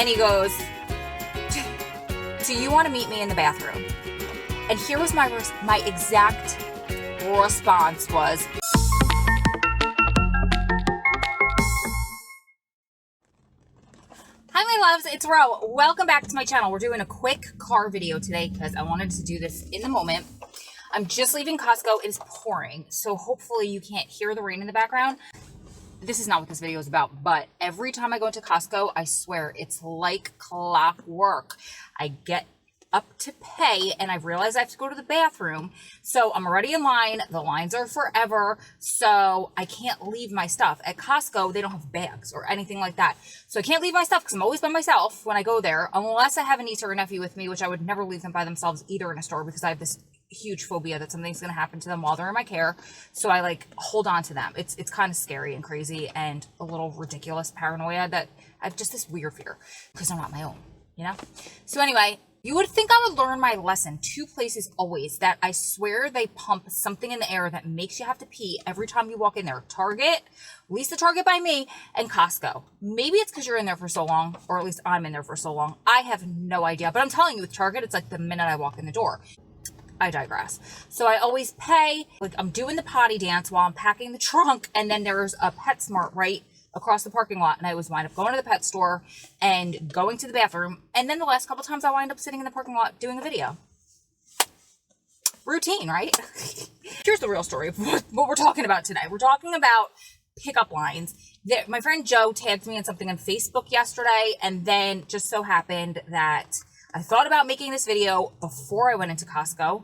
And he goes, do you want to meet me in the bathroom? And here was my exact response was, hi my loves, it's Ro. Welcome back to my channel. We're doing a quick car video today because I wanted to do this in the moment. I'm just leaving Costco. It is pouring, so hopefully you can't hear the rain in the background. This is not what this video is about, but every time I go into Costco, I swear it's like clockwork. I get up to pay and I realize I have to go to the bathroom. So I'm already in line. The lines are forever. So I can't leave my stuff. At Costco, they don't have bags or anything like that. So I can't leave my stuff because I'm always by myself when I go there, unless I have a niece or a nephew with me, which I would never leave them by themselves either in a store because I have this huge phobia that something's going to happen to them while they're in my care. So I like hold on to them. It's kind of scary and crazy and a little ridiculous paranoia that I have just this weird fear because they're not my own, you know? So anyway, you would think I would learn my lesson. Two places always that I swear they pump something in the air that makes you have to pee every time you walk in there. Target, at least the Target by me, and Costco. Maybe it's because you're in there for so long, or at least I'm in there for so long. I have no idea. But I'm telling you, with Target, it's like the minute I walk in the door. I digress. So I always pay, like I'm doing the potty dance while I'm packing the trunk, and then there's a PetSmart right across the parking lot, and I always wind up going to the pet store and going to the bathroom, and then the last couple times I wind up sitting in the parking lot doing a video. Routine, right? Here's the real story of what we're talking about today. We're talking about pickup lines. My friend Joe tagged me in something on Facebook yesterday, and then just so happened that I thought about making this video before I went into Costco.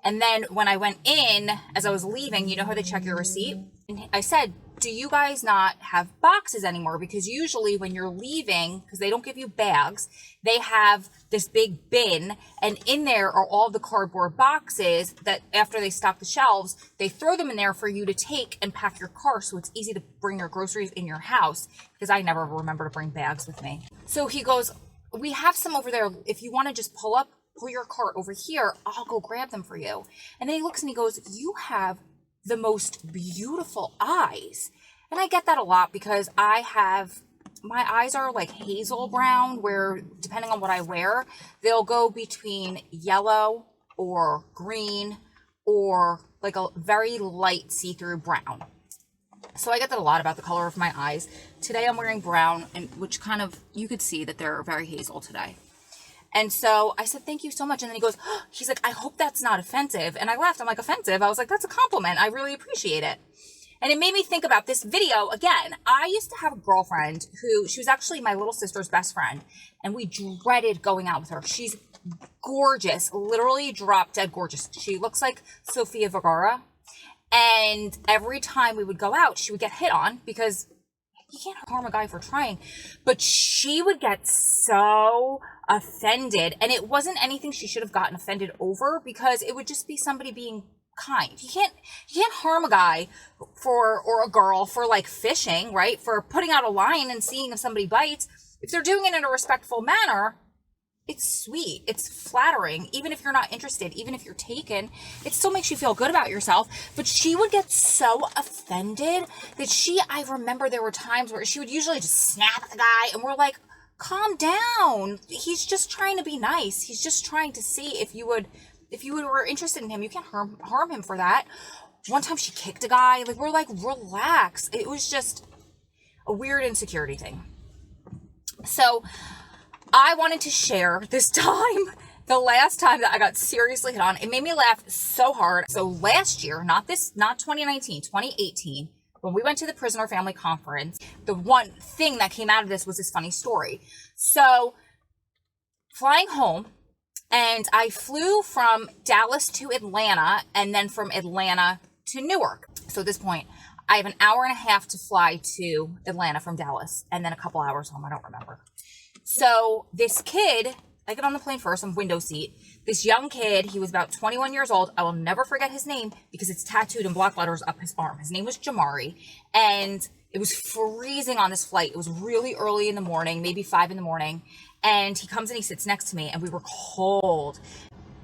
And then when I went in, as I was leaving, you know how they check your receipt? And I said, do you guys not have boxes anymore? Because usually when you're leaving, because they don't give you bags, they have this big bin, and in there are all the cardboard boxes that after they stock the shelves, they throw them in there for you to take and pack your car so it's easy to bring your groceries in your house, because I never remember to bring bags with me. So he goes, we have some over there. If you want to just pull your cart over here, I'll go grab them for you. And then he looks and he goes, you have the most beautiful eyes. And I get that a lot because my eyes are like hazel brown, where depending on what I wear, they'll go between yellow or green or like a very light see-through brown. So I get that a lot about the color of my eyes. Today I'm wearing brown, and which kind of, you could see that they're very hazel today. And so I said, thank you so much. And then he goes, he's like, I hope that's not offensive. And I laughed. I'm like, offensive? I was like, that's a compliment. I really appreciate it. And it made me think about this video again. I used to have a girlfriend she was actually my little sister's best friend. And we dreaded going out with her. She's gorgeous, literally drop dead gorgeous. She looks like Sofia Vergara. And every time we would go out, she would get hit on because you can't harm a guy for trying. But she would get so offended, and it wasn't anything she should have gotten offended over because it would just be somebody being kind. You can't harm a guy or a girl for like fishing, right? For putting out a line and seeing if somebody bites. If they're doing it in a respectful manner, it's sweet, it's flattering, even if you're not interested, even if you're taken, it still makes you feel good about yourself. But she would get so offended that I remember there were times where she would usually just snap at the guy, and we're like, calm down. He's just trying to be nice. He's just trying to see if you were interested in him. You can't harm him for that. One time she kicked a guy, like we're like, relax. It was just a weird insecurity thing. So I wanted to share this time, the last time that I got seriously hit on. It made me laugh so hard. So last year, not 2019, 2018, when we went to the Prisoner Family Conference, the one thing that came out of this was this funny story. So flying home, and I flew from Dallas to Atlanta and then from Atlanta to Newark. So at this point, I have an hour and a half to fly to Atlanta from Dallas and then a couple hours home. I don't remember. So this kid, I get on the plane first, I'm window seat. This young kid, he was about 21 years old. I will never forget his name because it's tattooed in block letters up his arm. His name was Jamari, and it was freezing on this flight. It was really early in the morning, maybe 5 in the morning. And he comes and he sits next to me, and we were cold.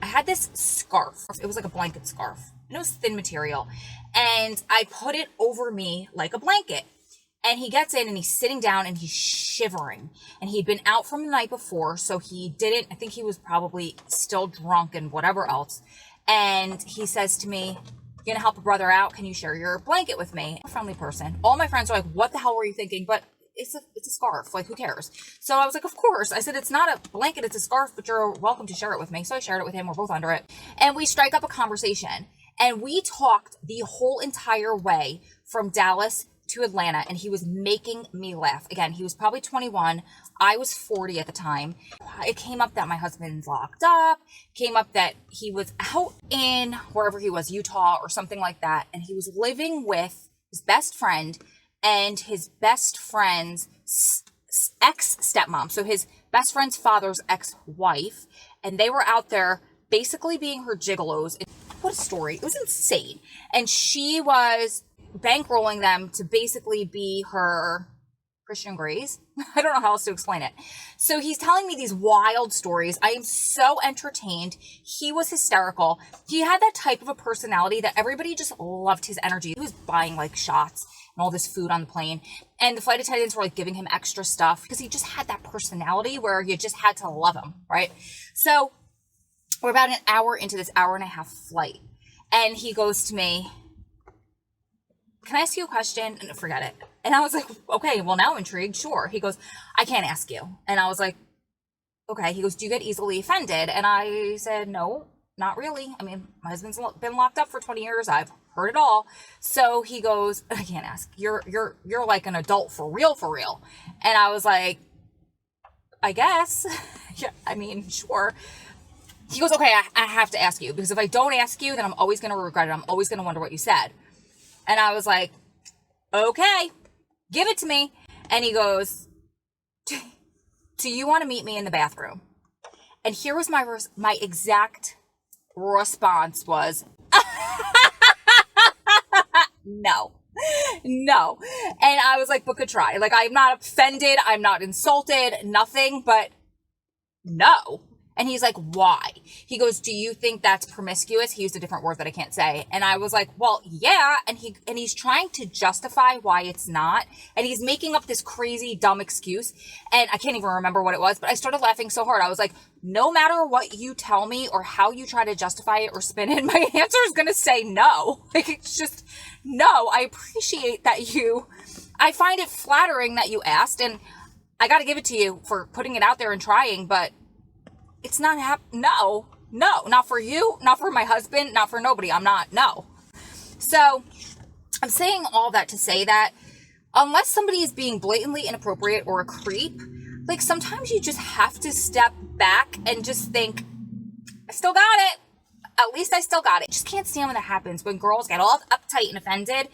I had this scarf. It was like a blanket scarf, and it was thin material. And I put it over me like a blanket. And he gets in and he's sitting down and he's shivering. And he'd been out from the night before, so he didn't, I think he was probably still drunk and whatever else. And he says to me, "You gonna help a brother out? Can you share your blanket with me?" I'm a friendly person. All my friends are like, "What the hell were you thinking?" But it's a scarf. Like, who cares? So I was like, of course. I said, it's not a blanket, it's a scarf, but you're welcome to share it with me. So I shared it with him. We're both under it. And we strike up a conversation. And we talked the whole entire way from Dallas to Atlanta. And he was making me laugh. Again, he was probably 21. I was 40 at the time. It came up that my husband's locked up. Came up that he was out in wherever he was, Utah or something like that. And he was living with his best friend and his best friend's ex-stepmom. So his best friend's father's ex-wife. And they were out there basically being her gigolos. What a story. It was insane. And she was bankrolling them to basically be her Christian Greys. I don't know how else to explain it. So he's telling me these wild stories. I am so entertained. He was hysterical. He had that type of a personality that everybody just loved his energy. He was buying like shots and all this food on the plane. And the flight attendants were like giving him extra stuff because he just had that personality where you just had to love him, right? So we're about an hour into this hour-and-a-half flight. And he goes to me, "Can I ask you a question?" And forget it. And I was like, okay, well, now I'm intrigued. Sure. He goes, "I can't ask you." And I was like, okay. He goes, "Do you get easily offended?" And I said, "No, not really. I mean, my husband's been locked up for 20 years. I've heard it all." So he goes, "I can't ask. You're like an adult for real, for real." And I was like, "I guess." Yeah, I mean, sure. He goes, "Okay, I have to ask you because if I don't ask you, then I'm always going to regret it. I'm always going to wonder what you said." And I was like, "Okay, give it to me." And he goes, "Do you want to meet me in the bathroom?" And here was my exact response was, no. And I was like, "But could try." Like, I'm not offended. I'm not insulted, nothing, but no. And he's like, "Why?" He goes, "Do you think that's promiscuous?" He used a different word that I can't say. And I was like, "Well, yeah." And he's trying to justify why it's not. And he's making up this crazy, dumb excuse. And I can't even remember what it was, but I started laughing so hard. I was like, no matter what you tell me or how you try to justify it or spin it, my answer is going to say no. Like, it's just, no. I appreciate that I find it flattering that you asked. And I got to give it to you for putting it out there and trying, but it's not no, not for you, not for my husband, not for nobody. No. So I'm saying all that to say that unless somebody is being blatantly inappropriate or a creep, like sometimes you just have to step back and just think, I still got it. At least I still got it. Just can't stand when that happens, when girls get all uptight and offended.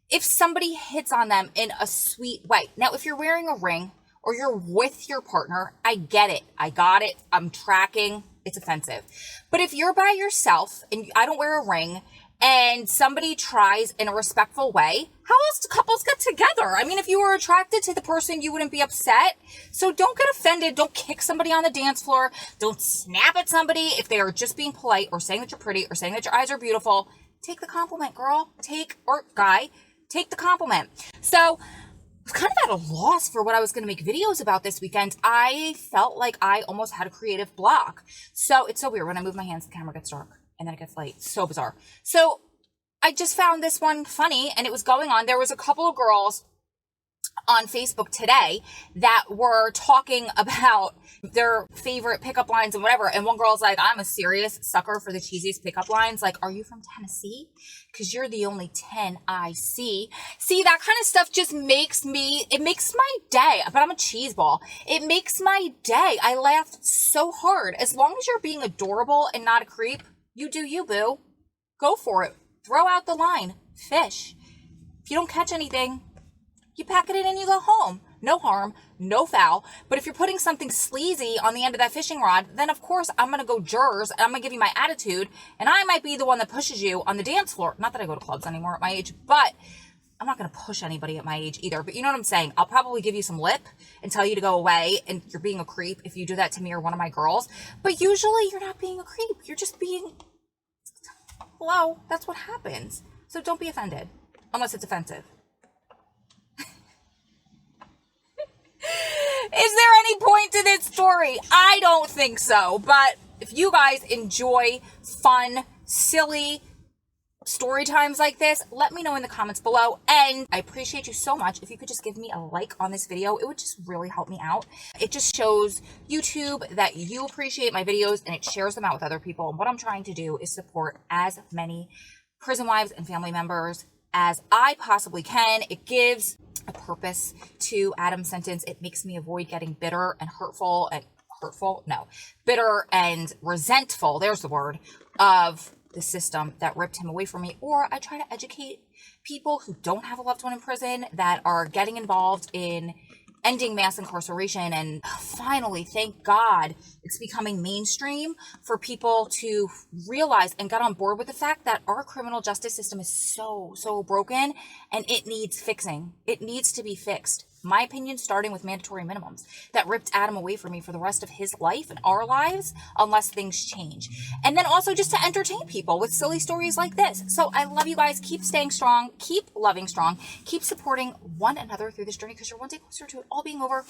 If somebody hits on them in a sweet way. Now, if you're wearing a ring, or you're with your partner, I get it. I got it. I'm tracking. It's offensive. But if you're by yourself and I don't wear a ring and somebody tries in a respectful way, how else do couples get together? I mean, if you were attracted to the person, you wouldn't be upset. So don't get offended. Don't kick somebody on the dance floor. Don't snap at somebody if they are just being polite or saying that you're pretty or saying that your eyes are beautiful. Take the compliment, girl. Or guy, take the compliment. So I was kind of at a loss for what I was going to make videos about this weekend. I felt like I almost had a creative block. So it's so weird. When I move my hands, the camera gets dark and then it gets light. So bizarre. So I just found this one funny and it was going on. There was a couple of girls on Facebook today that were talking about their favorite pickup lines and whatever. And one girl's like, "I'm a serious sucker for the cheesiest pickup lines. Like, are you from Tennessee? Because you're the only 10 I see." See, that kind of stuff just makes my day. But I'm a cheese ball. It makes my day. I laughed so hard. As long as you're being adorable and not a creep, you do you, boo. Go for it. Throw out the line. Fish. If you don't catch anything, you pack it in and you go home. No harm, no foul. But if you're putting something sleazy on the end of that fishing rod, then of course I'm going to go jurors and I'm going to give you my attitude. And I might be the one that pushes you on the dance floor. Not that I go to clubs anymore at my age, but I'm not going to push anybody at my age either. But you know what I'm saying? I'll probably give you some lip and tell you to go away. And you're being a creep if you do that to me or one of my girls. But usually you're not being a creep. You're just being, hello, that's what happens. So don't be offended unless it's offensive. there any point to this story? I don't think so. But if you guys enjoy fun, silly story times like this, let me know in the comments below. And I appreciate you so much. If you could just give me a like on this video, it would just really help me out. It just shows YouTube that you appreciate my videos and it shares them out with other people. And what I'm trying to do is support as many prison wives and family members as I possibly can. It gives a purpose to Adam's sentence. It makes me avoid getting bitter and bitter and resentful, there's the word, of the system that ripped him away from me. Or I try to educate people who don't have a loved one in prison that are getting involved in ending mass incarceration. And finally, thank God, it's becoming mainstream for people to realize and get on board with the fact that our criminal justice system is so broken and it needs fixing. It needs to be fixed. My opinion, starting with mandatory minimums that ripped Adam away from me for the rest of his life and our lives, unless things change. And then also just to entertain people with silly stories like this. So I love you guys. Keep staying strong. Keep loving strong. Keep supporting one another through this journey because you're one day closer to it all being over.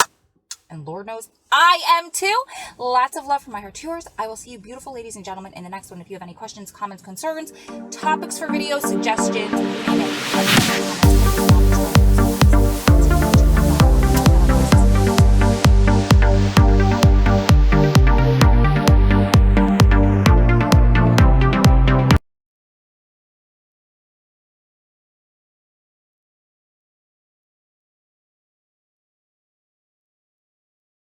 And Lord knows I am too. Lots of love from my heart to yours. I will see you beautiful ladies and gentlemen in the next one. If you have any questions, comments, concerns, topics for videos, suggestions,